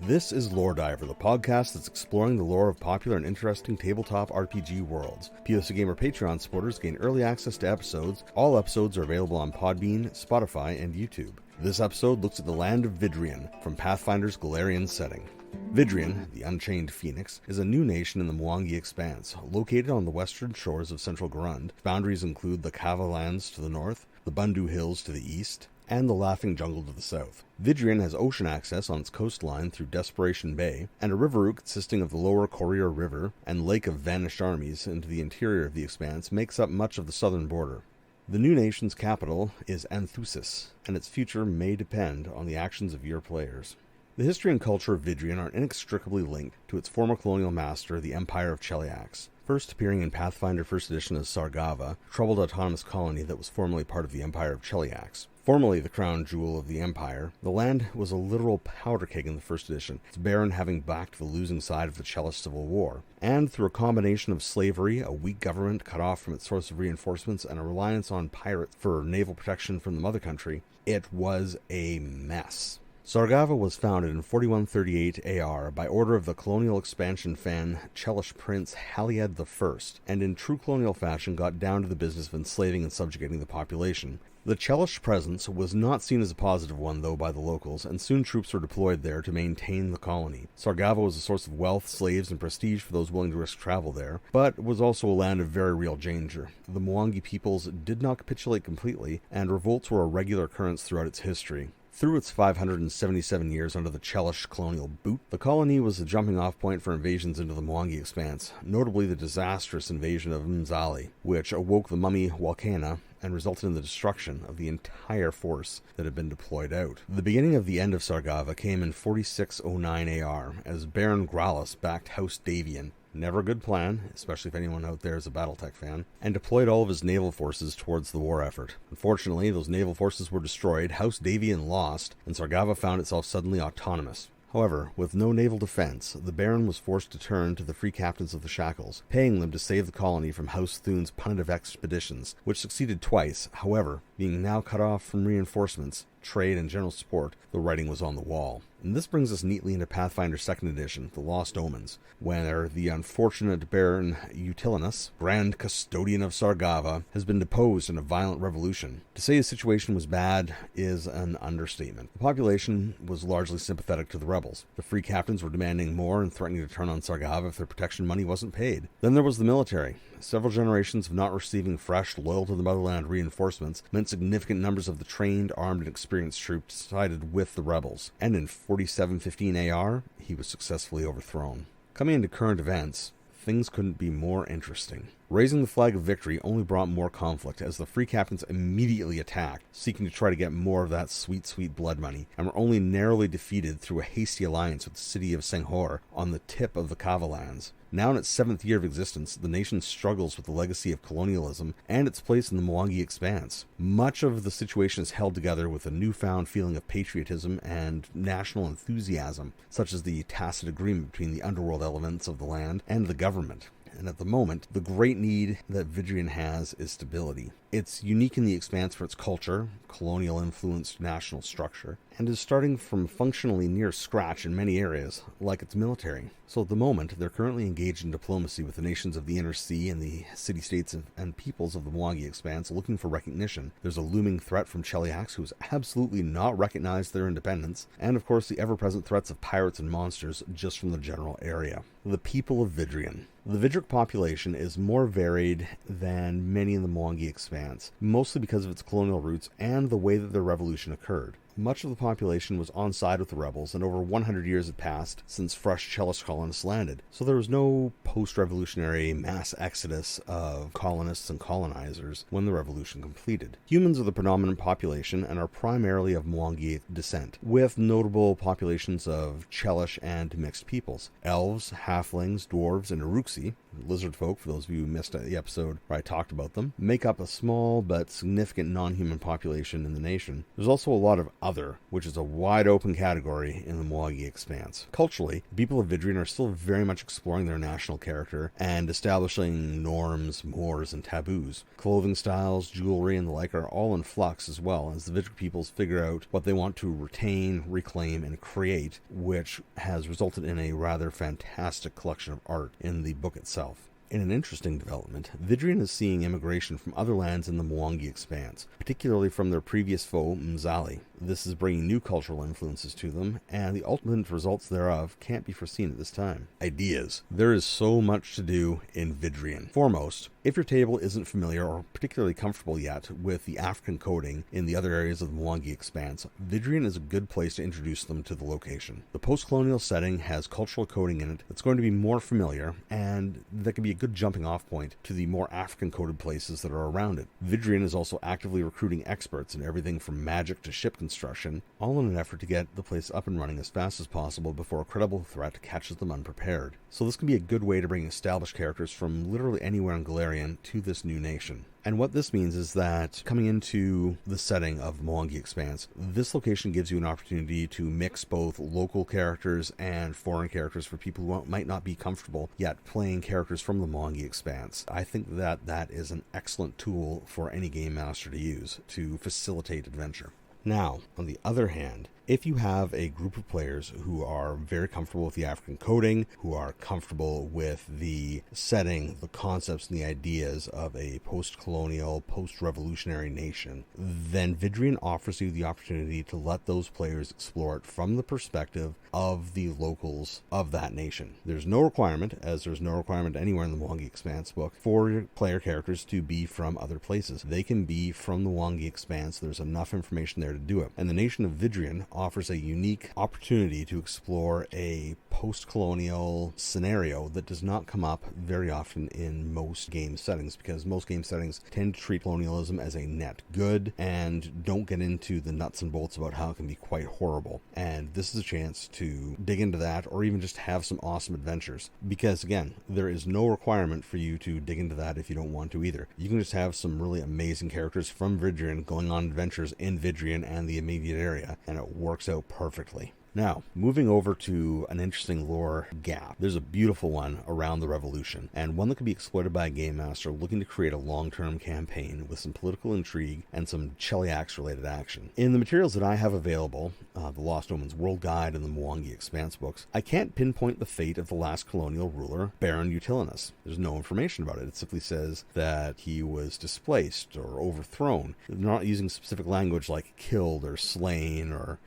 This is Lore Diver, the podcast that's exploring the lore of popular and interesting tabletop RPG worlds. POCGamer Patreon supporters gain early access to episodes. All episodes are available on Podbean, Spotify, and YouTube. This episode looks at the land of Vidrian, from Pathfinder's Galarian setting. Vidrian, the Unchained Phoenix, is a new nation in the Mwangi Expanse, located on the western shores of central Garund. Boundaries include the Kava lands to the north, the Bundu Hills to the east, and the Laughing Jungle to the south. Vidrian has ocean access on its coastline through Desperation Bay, and a river route consisting of the lower Courier River and Lake of Vanished Armies into the interior of the expanse makes up much of the southern border. The new nation's capital is Anthusis, and its future may depend on the actions of your players. The history and culture of Vidrian are inextricably linked to its former colonial master, the Empire of Cheliax. First appearing in Pathfinder 1st Edition as Sargava, a troubled autonomous colony that was formerly part of the Empire of Cheliax. Formerly the crown jewel of the Empire, the land was a literal powder keg in the 1st Edition, its baron having backed the losing side of the Chelish Civil War. And through a combination of slavery, a weak government cut off from its source of reinforcements, and a reliance on pirates for naval protection from the mother country, it was a mess. Sargava was founded in 4138 AR by order of the colonial expansion fan Chelish Prince Haliad I, and in true colonial fashion got down to the business of enslaving and subjugating the population. The Chelish presence was not seen as a positive one, though, by the locals, and soon troops were deployed there to maintain the colony. Sargava was a source of wealth, slaves, and prestige for those willing to risk travel there, but was also a land of very real danger. The Mwangi peoples did not capitulate completely, and revolts were a regular occurrence throughout its history. Through its 577 years under the Chelish colonial boot, the colony was a jumping-off point for invasions into the Mwangi Expanse, notably the disastrous invasion of Munzali, which awoke the mummy Walkana and resulted in the destruction of the entire force that had been deployed out. The beginning of the end of Sargava came in 4609 AR, as Baron Grallis backed House Davian. Never a good plan, especially if anyone out there is a Battletech fan, and deployed all of his naval forces towards the war effort. Unfortunately, those naval forces were destroyed, House Davian lost, and Sargava found itself suddenly autonomous. However, with no naval defense, the Baron was forced to turn to the free captains of the Shackles, paying them to save the colony from House Thune's punitive expeditions, which succeeded twice. However, being now cut off from reinforcements, trade, and general support, the writing was on the wall. And this brings us neatly into Pathfinder 2nd Edition, The Lost Omens, where the unfortunate Baron Utilinus, Grand Custodian of Sargava, has been deposed in a violent revolution. To say his situation was bad is an understatement. The population was largely sympathetic to the rebels. The free captains were demanding more and threatening to turn on Sargava if their protection money wasn't paid. Then there was the military. Several generations of not receiving fresh, loyal to the motherland reinforcements meant significant numbers of the trained, armed, and experienced troops sided with the rebels, and in 4715 AR, he was successfully overthrown. Coming into current events, things couldn't be more interesting. Raising the flag of victory only brought more conflict, as the free captains immediately attacked, seeking to try to get more of that sweet, sweet blood money, and were only narrowly defeated through a hasty alliance with the city of Senghor on the tip of the Kava lands. Now in its 7th year of existence, the nation struggles with the legacy of colonialism and its place in the Mwangi Expanse. Much of the situation is held together with a newfound feeling of patriotism and national enthusiasm, such as the tacit agreement between the underworld elements of the land and the government. And at the moment, the great need that Vidrian has is stability. It's unique in the Expanse for its culture, colonial-influenced national structure, and is starting from functionally near scratch in many areas, like its military. So at the moment, they're currently engaged in diplomacy with the nations of the Inner Sea and the city-states and peoples of the Mwangi Expanse, looking for recognition. There's a looming threat from Cheliax, who has absolutely not recognized their independence, and of course the ever-present threats of pirates and monsters just from the general area. The people of Vidrian. The Vidric population is more varied than many in the Mwangi Expanse, mostly because of its colonial roots and the way that their revolution occurred. Much of the population was on side with the rebels, and over 100 years had passed since fresh Chelish colonists landed, so there was no post-revolutionary mass exodus of colonists and colonizers when the revolution completed. Humans are the predominant population and are primarily of Mwangi descent, with notable populations of Chelish and mixed peoples. Elves, halflings, dwarves, and Uruksi, lizard folk, for those of you who missed the episode where I talked about them, make up a small but significant non-human population in the nation. There's also a lot of other, which is a wide open category in the Mwangi Expanse. Culturally, the people of Vidrian are still very much exploring their national character and establishing norms, mores, and taboos. Clothing styles, jewelry, and the like are all in flux, as well as the Vidric peoples figure out what they want to retain, reclaim, and create, which has resulted in a rather fantastic collection of art in the book itself. In an interesting development, Vidrian is seeing immigration from other lands in the Mwangi Expanse, particularly from their previous foe, Munzali. This is bringing new cultural influences to them, and the ultimate results thereof can't be foreseen at this time. Ideas. There is so much to do in Vidrian. Foremost, if your table isn't familiar or particularly comfortable yet with the African coding in the other areas of the Mwangi Expanse, Vidrian is a good place to introduce them to the location. The post-colonial setting has cultural coding in it that's going to be more familiar, and that can be a good jumping off point to the more African-coded places that are around it. Vidrian is also actively recruiting experts in everything from magic to ship construction, all in an effort to get the place up and running as fast as possible before a credible threat catches them unprepared. So this can be a good way to bring established characters from literally anywhere in Galarian to this new nation. And what this means is that coming into the setting of the Mwangi Expanse, this location gives you an opportunity to mix both local characters and foreign characters for people who might not be comfortable yet playing characters from the Mwangi Expanse. I think that that is an excellent tool for any game master to use to facilitate adventure. Now, on the other hand, if you have a group of players who are very comfortable with the African coding, who are comfortable with the setting, the concepts, and the ideas of a post-colonial, post-revolutionary nation, then Vidrian offers you the opportunity to let those players explore it from the perspective of the locals of that nation. There's no requirement, as there's no requirement anywhere in the Mwangi Expanse book, for your player characters to be from other places. They can be from the Mwangi Expanse. There's enough information there to do it. And the nation of Vidrian offers a unique opportunity to explore a post-colonial scenario that does not come up very often in most game settings, because most game settings tend to treat colonialism as a net good and don't get into the nuts and bolts about how it can be quite horrible. And this is a chance to dig into that, or even just have some awesome adventures, because again, there is no requirement for you to dig into that if you don't want to either. You can just have some really amazing characters from Vidrian going on adventures in Vidrian and the immediate area, and it works out perfectly. Now, moving over to an interesting lore gap. There's a beautiful one around the Revolution, and one that can be exploited by a game master looking to create a long-term campaign with some political intrigue and some Cheliax-related action. In the materials that I have available, the Lost Omens World Guide and the Mwangi Expanse books, I can't pinpoint the fate of the last colonial ruler, Baron Utilinus. There's no information about it. It simply says that he was displaced or overthrown. They're not using specific language like killed or slain or,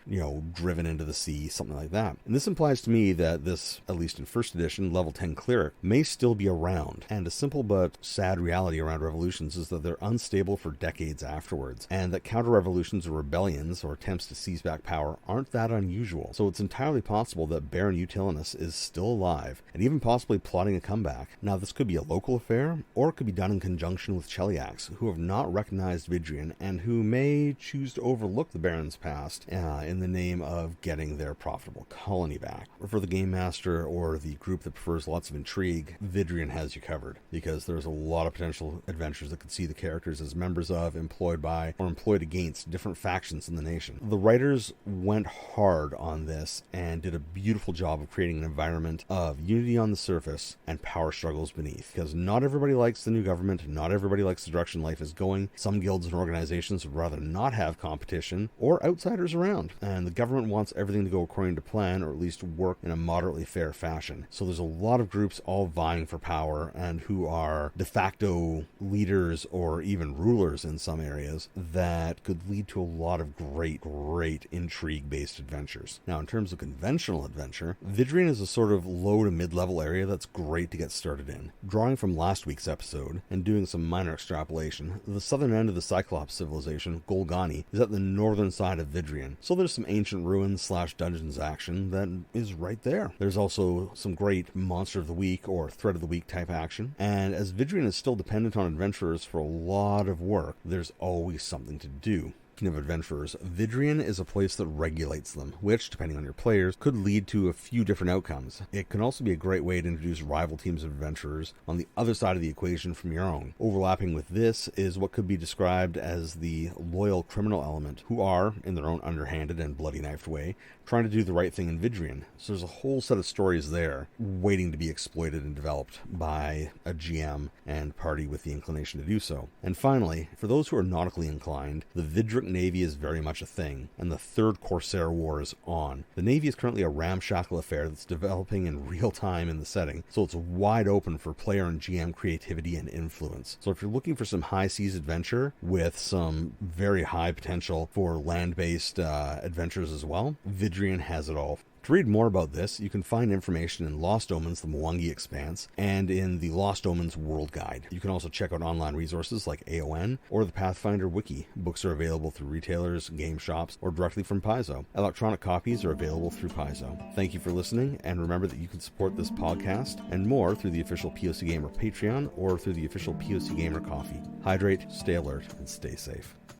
driven into the sea, something like that. And this implies to me that this, at least in first edition, level 10 cleric, may still be around. And a simple but sad reality around revolutions is that they're unstable for decades afterwards, and that counter-revolutions or rebellions or attempts to seize back power aren't that unusual. So it's entirely possible that Baron Utilinus is still alive, and even possibly plotting a comeback. Now, this could be a local affair, or it could be done in conjunction with Cheliax, who have not recognized Vidrian, and who may choose to overlook the Baron's past in the name of getting their profitable colony back. For the game master or the group that prefers lots of intrigue, Vidrian has you covered, because there's a lot of potential adventures that could see the characters as members of, employed by, or employed against different factions in the nation. The writers went hard on this and did a beautiful job of creating an environment of unity on the surface and power struggles beneath, because not everybody likes the new government, not everybody likes the direction life is going. Some guilds and organizations would rather not have competition or outsiders around, and the government wants everything to go according to plan, or at least work in a moderately fair fashion. So there's a lot of groups all vying for power and who are de facto leaders or even rulers in some areas that could lead to a lot of great intrigue-based adventures. Now, in terms of conventional adventure, Vidrian is a sort of low to mid-level area that's great to get started in. Drawing from last week's episode and doing some minor extrapolation, the southern end of the Cyclops civilization, Golgani, is at the northern side of Vidrian, so there's some ancient ruins / dungeons action that is right there. There's also some great Monster of the Week or Threat of the Week type action, and as Vidrian is still dependent on adventurers for a lot of work, there's always something to do. Of adventurers, Vidrian is a place that regulates them, which, depending on your players, could lead to a few different outcomes. It can also be a great way to introduce rival teams of adventurers on the other side of the equation from your own. Overlapping with this is what could be described as the loyal criminal element, who are, in their own underhanded and bloody-knifed way, trying to do the right thing in Vidrian. So there's a whole set of stories there waiting to be exploited and developed by a GM and party with the inclination to do so. And finally, for those who are nautically inclined, the Vidric Navy is very much a thing, and the Third Corsair War is on. The Navy is currently a ramshackle affair that's developing in real time in the setting, so it's wide open for player and GM creativity and influence. So if you're looking for some high seas adventure with some very high potential for land-based adventures as well, Vidrian has it all. To read more about this, you can find information in Lost Omens, the Mwangi Expanse, and in the Lost Omens World Guide. You can also check out online resources like AON or the Pathfinder Wiki. Books are available through retailers, game shops, or directly from Paizo. Electronic copies are available through Paizo. Thank you for listening, and remember that you can support this podcast and more through the official POCGamer Patreon or through the official POCGamer Coffee. Hydrate, stay alert, and stay safe.